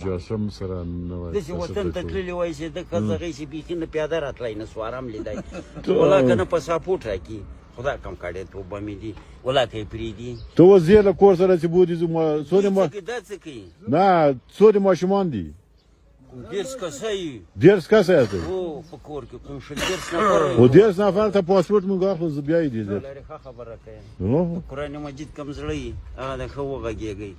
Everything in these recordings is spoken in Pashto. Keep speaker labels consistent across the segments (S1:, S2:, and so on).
S1: مجسم سره نه وای
S2: داسې وطن ته تللی وای چې د ښځغی چې بیخي نه پیاده راتلی نه سو ارام لیدی ولا که نه په ساپوټ راکړي خدا کم کړی توبه مې دي ولا که یې پرېږدي
S1: ته اوس ځې له کور سره چې بودې
S2: دا څه کوي
S1: نه څو دې ماشومان دي
S2: 10 کسه یي
S1: 10 کسه یاست
S2: او په کور کې کوم شل 10 نفر
S1: او 10 نفر ته پاسپورت مونږ اخلو زه بیا یې دي
S2: لري ښه خبره کوي قرآن مجید کم زړه یي هغه د ښه وغږېږئ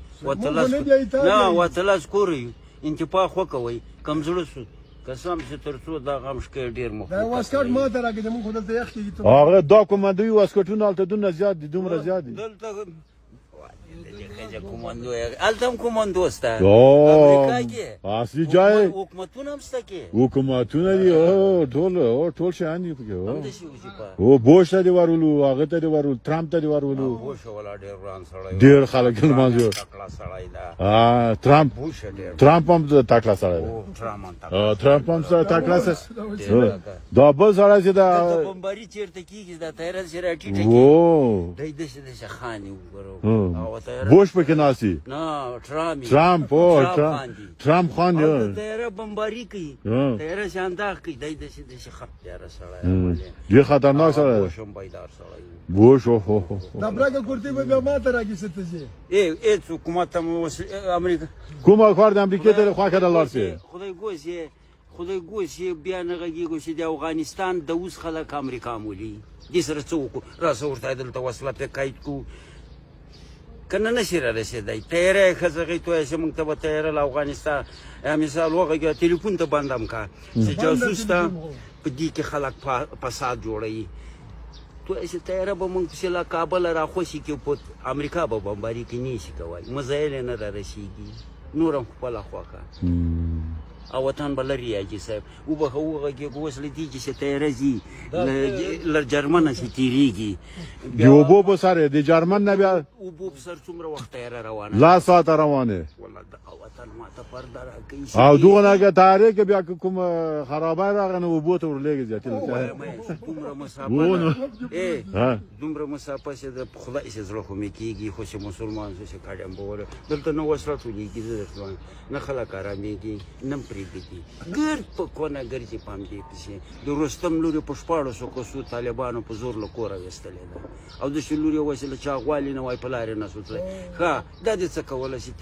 S2: نه وتلس کورئ انتفاع خو کوئ کم زړه سو قسم چې تر څو دا غم شکې ډېر مخ
S3: دا واسکټ ما ته راکړه موږ خو دلته یخ کېږي
S1: هغه دا کومندوي واسکټونه هلته دونه زیات دي دومره زیات دي
S2: دلته کومندو هلته هم کومندو شته
S1: امریکا کې اصلي ځای
S2: حکومتونه هم شته کې
S1: حکومتونه دي ټول شیان دي پکې او بوش ته دې ورولو هغه ته دې ورولو ټرمپ ته دې ورولو
S2: بوش ولا ډېر وران سړی
S1: ډېر خلک لمانځي
S2: تکړه سړی دا
S1: ټرمپ هم تکړه سړی دی ټرمپ هم تکړه سړی دا بل سړی چې دا
S2: بمباري چېرته کېږي دا تیاره چې راټیټه کېږي دی داسې خاني وګورو
S1: بوش پکې ناسي
S2: نه ټرمپ
S1: ټرمپ خان دی
S2: تیاره بمباري کوي تیاره شانداخ کوي دی داسې خط تیاره سړی
S1: ډېر خطرناک سړی
S2: بوش هم بیدار سړی
S1: بوش
S3: دا برګه کورتۍ به بیا ما ته راکړي ته ځې
S2: هېڅ حکومت ته امریکا
S1: کومه خوا د امریکې ته خوا کې لاړ شي
S2: خدای ګوس یې بیا نه غږېږو چې د افغانستان د اوس خلک امریکا مولي دې سره څه وکړو راسه ورته دلته وسله پې قید کړو که نه نشي را رسېدی تیاره یې ښځغۍ تویه چې موږ ته به تیاره له افغانستان مثال وغږېږه تلیفون ته بند هم که چې جاسوس ته په دې کې خلک فساد جوړوي تویه چې تیاره به موږ پسې له کابله را خوشي کړي په امریکا به بمباري کوي نه شي کولی مزایل یې نه را رسېږي نور هم خپله خوښه او وطن به لرې حاجي صاحب وبخه وغږېږو اوس له دې چې تیاره ځي له جرمنه چې تېرېږي
S1: د اوبو په سر د جرمن نه بیا
S2: اوبو په سر څومره وخت تیاره روانه
S1: لا ساعته روانه
S2: والله وطن ماته پرده راکوي
S1: او دغه نه که تاریخ کې بیا کوم خرابی راغی نو اوبو ته ورلېږي زیاتې
S2: دومره مسافه چې د خدای چې زړه خو مې کېږي خو چې مسلمان شو چې کاډم به وله دلته نه وسله ټولېږي زه درته نه خلک ارامېږي نه پرېږدي ګرد په کونه ګرځي په همدې پسې د رستم لور یې په 1400 کسو طالبانو په زور له کوره ویستلې ده او د شي لور یې وایي چې له چا غوالي نه وای په لارې نه سو تللی ښه دا دې څه کولی شي